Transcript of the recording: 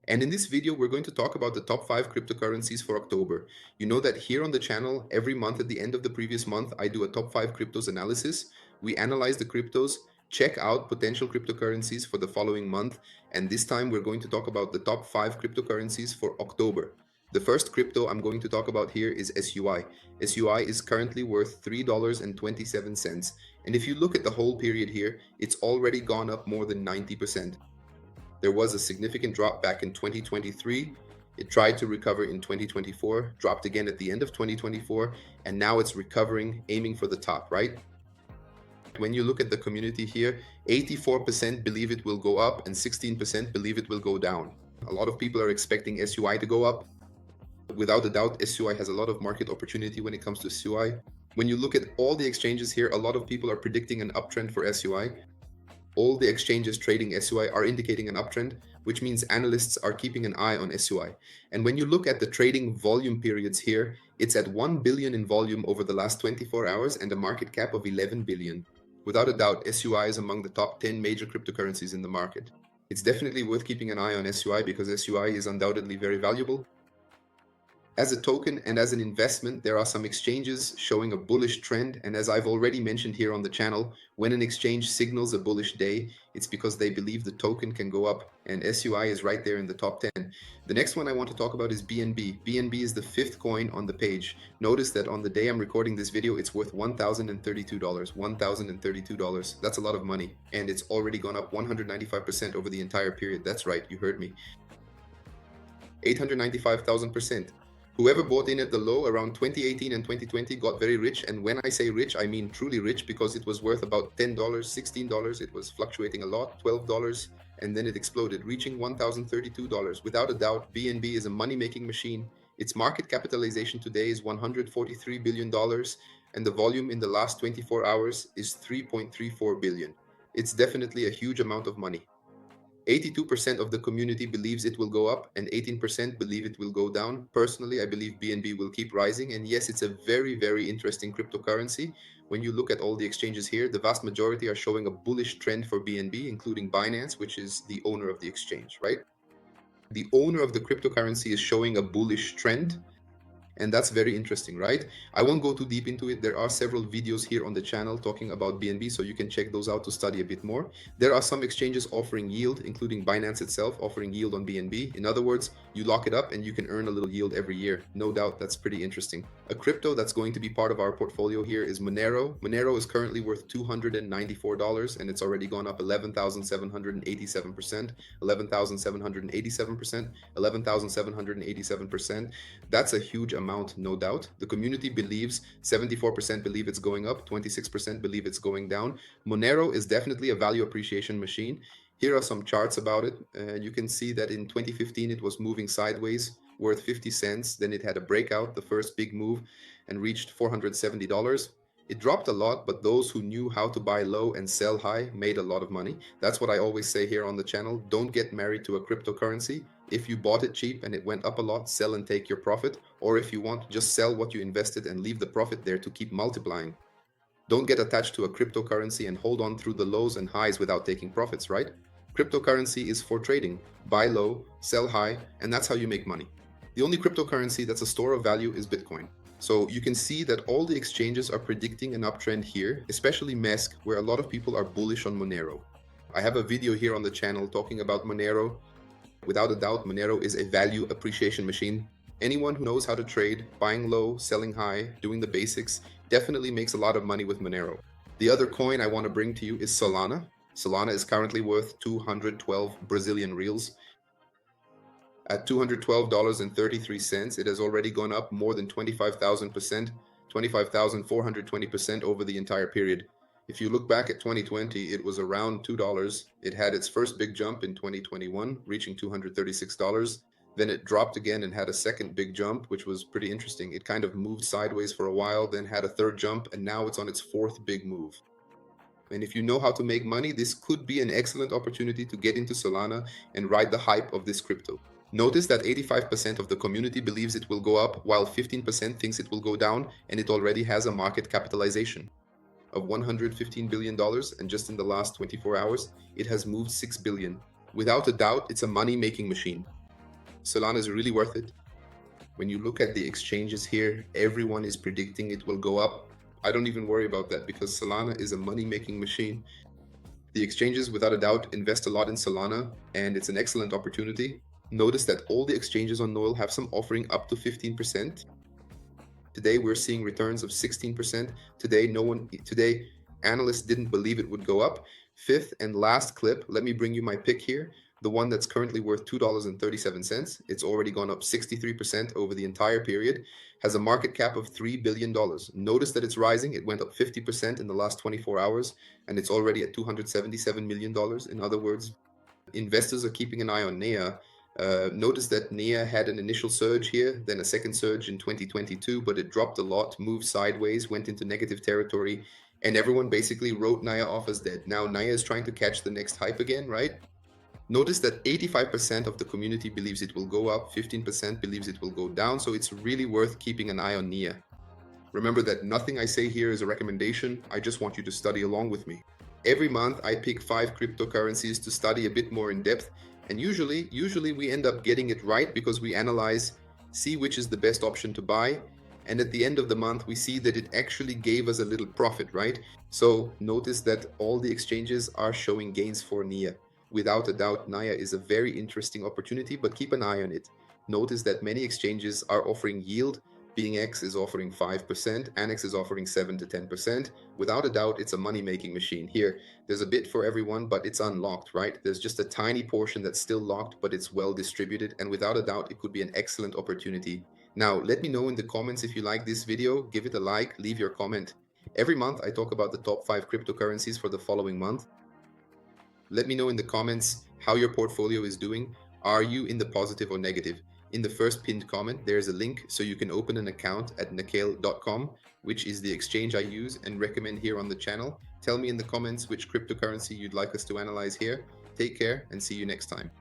And in this video, we're going to talk about the top 5 cryptocurrencies for October. You know that here on the channel, every month at the end of the previous month, I do a top 5 cryptos analysis. We analyze the cryptos, check out potential cryptocurrencies for the following month, and this time we're going to talk about the top 5 cryptocurrencies for October. The first crypto I'm going to talk about here is SUI. SUI is currently worth $3.27. And if you look at the whole period here, it's already gone up more than 90%. There was a significant drop back in 2023. It tried to recover in 2024, dropped again at the end of 2024, and now it's recovering, aiming for the top, right? When you look at the community here, 84% believe it will go up and 16% believe it will go down. A lot of people are expecting SUI to go up. Without a doubt, SUI has a lot of market opportunity when it comes to SUI. When you look at all the exchanges here, a lot of people are predicting an uptrend for SUI. All the exchanges trading SUI are indicating an uptrend, which means analysts are keeping an eye on SUI. And when you look at the trading volume periods here, it's at 1 billion in volume over the last 24 hours and a market cap of 11 billion. Without a doubt, SUI is among the top 10 major cryptocurrencies in the market. It's definitely worth keeping an eye on SUI because SUI is undoubtedly very valuable. As a token and as an investment, there are some exchanges showing a bullish trend. And as I've already mentioned here on the channel, when an exchange signals a bullish day, it's because they believe the token can go up. And SUI is right there in the top 10. The next one I want to talk about is BNB. BNB is the 5th coin on the page. Notice that on the day I'm recording this video, it's worth $1,032. $1,032. That's a lot of money. And it's already gone up 195% over the entire period. That's right, you heard me. 895,000%. Whoever bought in at the low around 2018 and 2020 got very rich. And when I say rich, I mean truly rich because it was worth about $10, $16. It was fluctuating a lot, $12, and then it exploded, reaching $1,032. Without a doubt, BNB is a money-making machine. Its market capitalization today is $143 billion, and the volume in the last 24 hours is 3.34 billion. It's definitely a huge amount of money. 82% of the community believes it will go up and 18% believe it will go down. Personally, I believe BNB will keep rising. And yes, it's a very, very interesting cryptocurrency. When you look at all the exchanges here, the vast majority are showing a bullish trend for BNB, including Binance, which is the owner of the exchange, right? The owner of the cryptocurrency is showing a bullish trend. And that's very interesting, right? I won't go too deep into it. There are several videos here on the channel talking about BNB, so you can check those out to study a bit more. There are some exchanges offering yield, including Binance itself offering yield on BNB. In other words, you lock it up and you can earn a little yield every year. No doubt, that's pretty interesting. A crypto that's going to be part of our portfolio here is Monero. Monero is currently worth $294 and it's already gone up 11,787%, 11,787%, 11,787%. That's a huge amount, no doubt. The community believes 74% believe it's going up, 26% believe it's going down. Monero is definitely a value appreciation machine. Here are some charts about it. You can see that in 2015 it was moving sideways, worth 50 cents. Then it had a breakout, the first big move, and reached $470. It dropped a lot, but those who knew how to buy low and sell high made a lot of money. That's what I always say here on the channel. Don't get married to a cryptocurrency. If you bought it cheap and it went up a lot, sell and take your profit. Or if you want, just sell what you invested and leave the profit there to keep multiplying. Don't get attached to a cryptocurrency and hold on through the lows and highs without taking profits, right? Cryptocurrency is for trading. Buy low, sell high, and that's how you make money. The only cryptocurrency that's a store of value is Bitcoin. So you can see that all the exchanges are predicting an uptrend here, especially MESC, where a lot of people are bullish on Monero. I have a video here on the channel talking about Monero. Without a doubt, Monero is a value appreciation machine. Anyone who knows how to trade, buying low, selling high, doing the basics, definitely makes a lot of money with Monero. The other coin I want to bring to you is Solana. Solana is currently worth 212 Brazilian reals. At $212.33, it has already gone up more than 25,000%, 25,420% over the entire period. If you look back at 2020, it was around $2. It had its first big jump in 2021, reaching $236. Then it dropped again and had a second big jump, which was pretty interesting. It kind of moved sideways for a while, then had a third jump, and now it's on its fourth big move. And if you know how to make money, this could be an excellent opportunity to get into Solana and ride the hype of this crypto. Notice that 85% of the community believes it will go up, while 15% thinks it will go down, and it already has a market capitalization of $115 billion, and just in the last 24 hours, it has moved $6 billion. Without a doubt, it's a money-making machine. Solana is really worth it. When you look at the exchanges here, everyone is predicting it will go up. I don't even worry about that because Solana is a money-making machine. The exchanges, without a doubt, invest a lot in Solana, and it's an excellent opportunity. Notice that all the exchanges on Noel have some offering up to 15%. Today we're seeing returns of 16%. Today analysts didn't believe it would go up. Fifth and last clip, let me bring you my pick here. The one that's currently worth $2.37. It's already gone up 63% over the entire period, has a market cap of $3 billion. Notice that it's rising. It went up 50% in the last 24 hours, and it's already at $277 million. In other words, investors are keeping an eye on NEA. Notice that NEA had an initial surge here, then a second surge in 2022, but it dropped a lot, moved sideways, went into negative territory, and everyone basically wrote NIA off as dead. Now NIA is trying to catch the next hype again, right? Notice that 85% of the community believes it will go up, 15% believes it will go down, so it's really worth keeping an eye on NIA. Remember that nothing I say here is a recommendation, I just want you to study along with me. Every month I pick 5 cryptocurrencies to study a bit more in depth, and usually we end up getting it right because we analyze, see which is the best option to buy, and at the end of the month we see that it actually gave us a little profit, right? So notice that all the exchanges are showing gains for NIA. Without a doubt, NIA is a very interesting opportunity, but keep an eye on it. Notice that many exchanges are offering yield. BingX is offering 5%, Annex is offering 7 to 10%. Without a doubt, it's a money-making machine. Here, there's a bit for everyone, but it's unlocked, right? There's just a tiny portion that's still locked, but it's well distributed, and without a doubt, it could be an excellent opportunity. Now, let me know in the comments if you like this video, give it a like, leave your comment. Every month, I talk about the top 5 cryptocurrencies for the following month. Let me know in the comments how your portfolio is doing. Are you in the positive or negative? In the first pinned comment, there's a link so you can open an account at nakale.com, which is the exchange I use and recommend here on the channel. Tell me in the comments which cryptocurrency you'd like us to analyze here. Take care and see you next time.